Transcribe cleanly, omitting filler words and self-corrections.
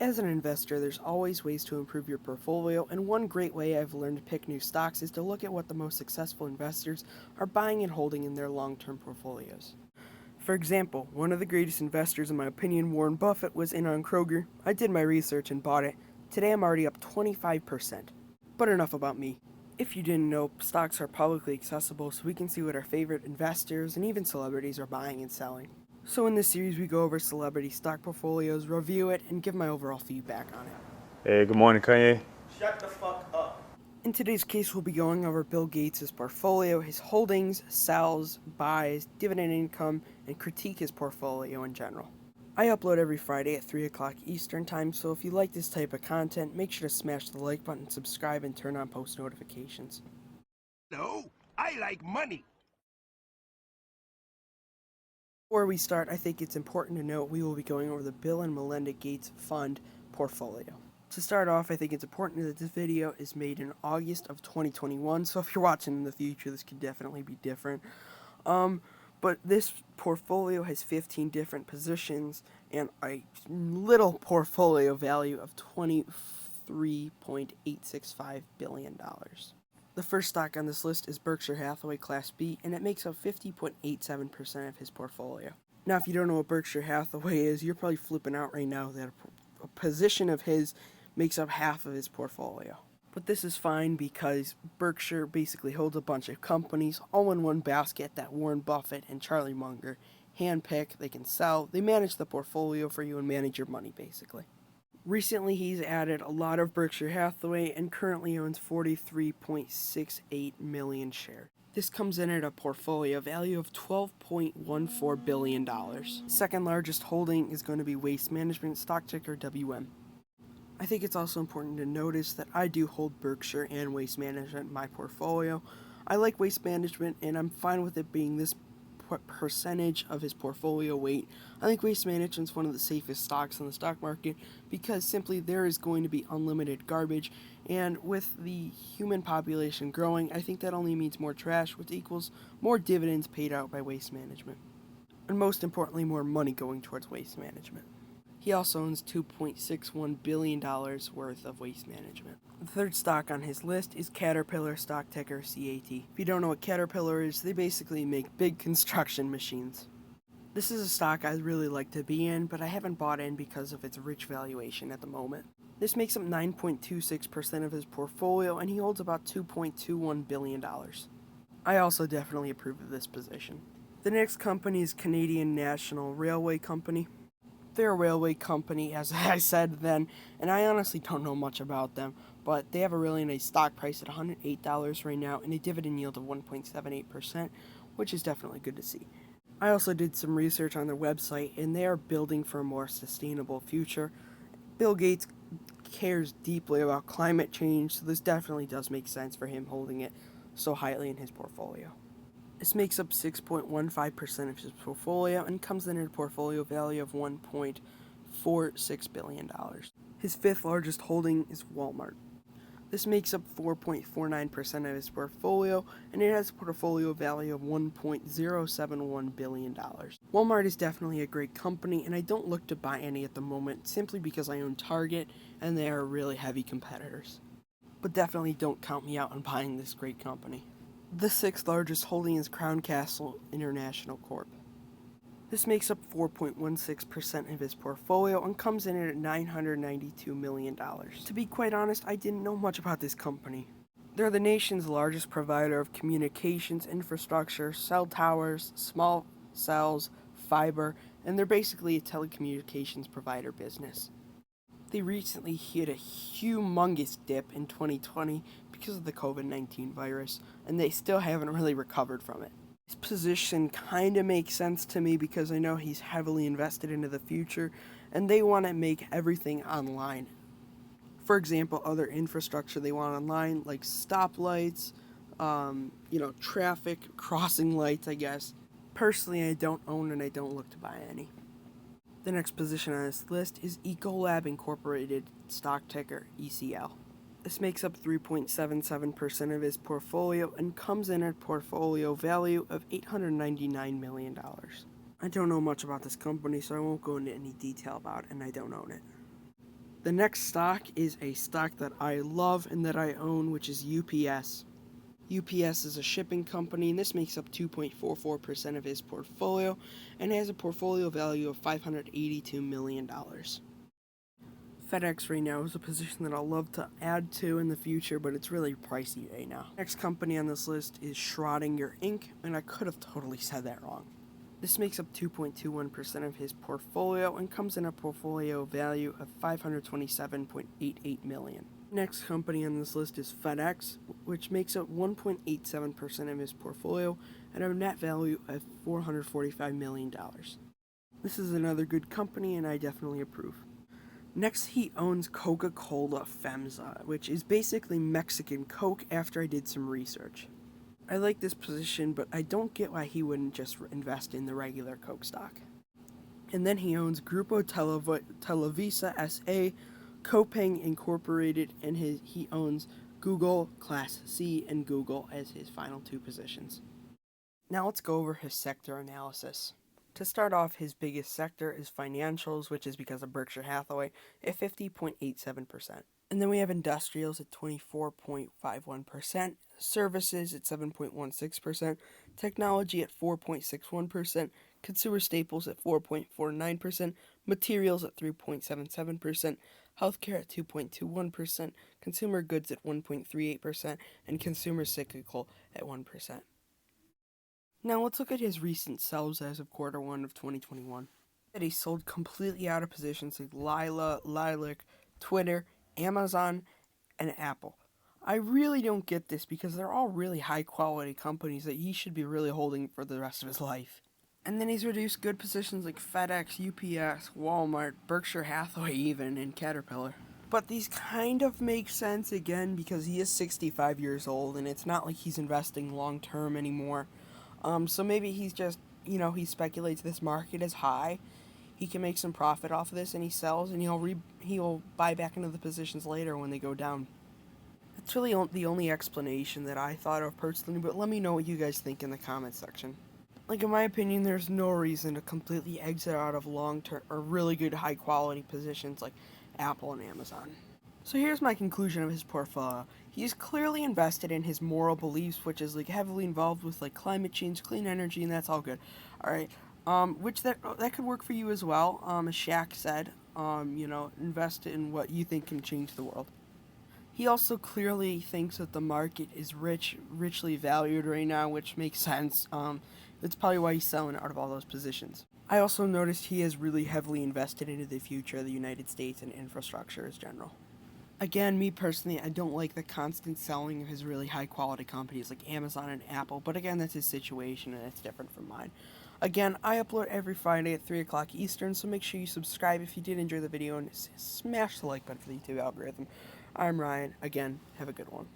As an investor, there's always ways to improve your portfolio, and one great way I've learned to pick new stocks is to look at what the most successful investors are buying and holding in their long-term portfolios. For example, one of the greatest investors in my opinion, Warren Buffett, was in on Kroger. I did my research and bought it. Today I'm already up 25%. But enough about me. If you didn't know, stocks are publicly accessible, so we can see what our favorite investors and even celebrities are buying and selling. So in this series, we go over celebrity stock portfolios, review it, and give my overall feedback on it. Hey, good morning, Kanye. Shut the fuck up. In today's case, we'll be going over Bill Gates' portfolio, his holdings, sells, buys, dividend income, and critique his portfolio in general. I upload every Friday at 3 o'clock Eastern Time, so if you like this type of content, make sure to smash the like button, subscribe, and turn on post notifications. No, I like money. Before we start, I think it's important to note we will be going over the Bill and Melinda Gates Fund portfolio. To start off, I think it's important that this video is made in August of 2021, so if you're watching in the future, this could definitely be different. But this portfolio has 15 different positions and a little portfolio value of $23.865 billion. The first stock on this list is Berkshire Hathaway Class B, and it makes up 50.87% of his portfolio. Now, if you don't know what Berkshire Hathaway is, you're probably flipping out right now that a position of his makes up half of his portfolio. But this is fine because Berkshire basically holds a bunch of companies all in one basket that Warren Buffett and Charlie Munger handpick, they can sell, they manage the portfolio for you and manage your money basically. Recently, he's added a lot of Berkshire Hathaway and currently owns 43.68 million shares. This comes in at a portfolio value of $12.14 billion. Second largest holding is going to be Waste Management, stock ticker WM. I think it's also important to notice that I do hold Berkshire and Waste Management in my portfolio. I like Waste Management and I'm fine with it being this percentage of his portfolio weight. I think Waste Management is one of the safest stocks in the stock market because simply there is going to be unlimited garbage, and with the human population growing, I think that only means more trash, which equals more dividends paid out by Waste Management. And most importantly, more money going towards Waste Management. He also owns $2.61 billion worth of Waste Management. The third stock on his list is Caterpillar, stock ticker CAT. If you don't know what Caterpillar is, they basically make big construction machines. This is a stock I'd really like to be in, but I haven't bought in because of its rich valuation at the moment. This makes up 9.26% of his portfolio, and he holds about $2.21 billion. I also definitely approve of this position. The next company is Canadian National Railway Company. They're a railway company, as I said then, and I honestly don't know much about them, but they have a really nice stock price at $108 right now and a dividend yield of 1.78%, which is definitely good to see. I also did some research on their website, and they are building for a more sustainable future. Bill Gates cares deeply about climate change, so this definitely does make sense for him holding it so highly in his portfolio. This makes up 6.15% of his portfolio and comes in at a portfolio value of $1.46 billion. His fifth largest holding is Walmart. This makes up 4.49% of his portfolio, and it has a portfolio value of $1.071 billion. Walmart is definitely a great company, and I don't look to buy any at the moment simply because I own Target, and they are really heavy competitors. But definitely don't count me out on buying this great company. The sixth largest holding is Crown Castle International Corp. This makes up 4.16% of his portfolio and comes in at $992 million. To be quite honest, I didn't know much about this company. They're the nation's largest provider of communications infrastructure, cell towers, small cells, fiber, and they're basically a telecommunications provider business. They recently hit a humongous dip in 2020 because of the COVID-19 virus, and they still haven't really recovered from it. His position kind of makes sense to me because I know he's heavily invested into the future, and they want to make everything online. For example, other infrastructure they want online, like stoplights, traffic crossing lights, I guess. Personally, I don't own and I don't look to buy any. The next position on this list is Ecolab Incorporated, stock ticker ECL. This makes up 3.77% of his portfolio and comes in at a portfolio value of $899 million. I don't know much about this company, so I won't go into any detail about it, and I don't own it. The next stock is a stock that I love and that I own, which is UPS. UPS is a shipping company, and this makes up 2.44% of his portfolio and has a portfolio value of $582 million. FedEx right now is a position that I'll love to add to in the future, but it's really pricey right now. Next company on this list is Schrödinger Inc., and I could have totally said that wrong. This makes up 2.21% of his portfolio and comes in a portfolio value of $527.88 million. Next company on this list is FedEx, which makes up 1.87% of his portfolio and a net value of $445 million. This is another good company and I definitely approve. Next, he owns Coca-Cola FEMSA, which is basically Mexican Coke after I did some research. I like this position, but I don't get why he wouldn't just invest in the regular Coke stock. And then he owns Grupo Televisa S.A., Copeng Incorporated, and he owns Google Class C and Google as his final two positions. Now let's go over his sector analysis. To start off, his biggest sector is financials, which is because of Berkshire Hathaway, at 50.87%. And then we have industrials at 24.51%, services at 7.16%, technology at 4.61%, consumer staples at 4.49%, materials at 3.77%, healthcare at 2.21%, consumer goods at 1.38%, and consumer cyclical at 1%. Now let's look at his recent sells as of Q1 of 2021. That he sold completely out of positions like Lila, Lilac, Twitter, Amazon, and Apple. I really don't get this because they're all really high quality companies that he should be really holding for the rest of his life. And then he's reduced good positions like FedEx, UPS, Walmart, Berkshire Hathaway even, and Caterpillar. But these kind of make sense again because he is 65 years old and it's not like he's investing long term anymore. So maybe he's just, he speculates this market is high. He can make some profit off of this and he sells and he'll buy back into the positions later when they go down. That's really the only explanation that I thought of personally, but let me know what you guys think in the comments section. Like, in my opinion, there's no reason to completely exit out of long-term or really good high-quality positions like Apple and Amazon. So here's my conclusion of his portfolio. He's clearly invested in his moral beliefs, which is like heavily involved with like climate change, clean energy, and that's all good. All right. Which that could work for you as well. As Shaq said, invest in what you think can change the world. He also clearly thinks that the market is richly valued right now, which makes sense. That's probably why he's selling out of all those positions. I also noticed he is really heavily invested into the future of the United States and infrastructure as general. Again, me personally, I don't like the constant selling of his really high-quality companies like Amazon and Apple, but again, that's his situation and it's different from mine. Again, I upload every Friday at 3 o'clock Eastern, so make sure you subscribe if you did enjoy the video and smash the like button for the YouTube algorithm. I'm Ryan. Again, have a good one.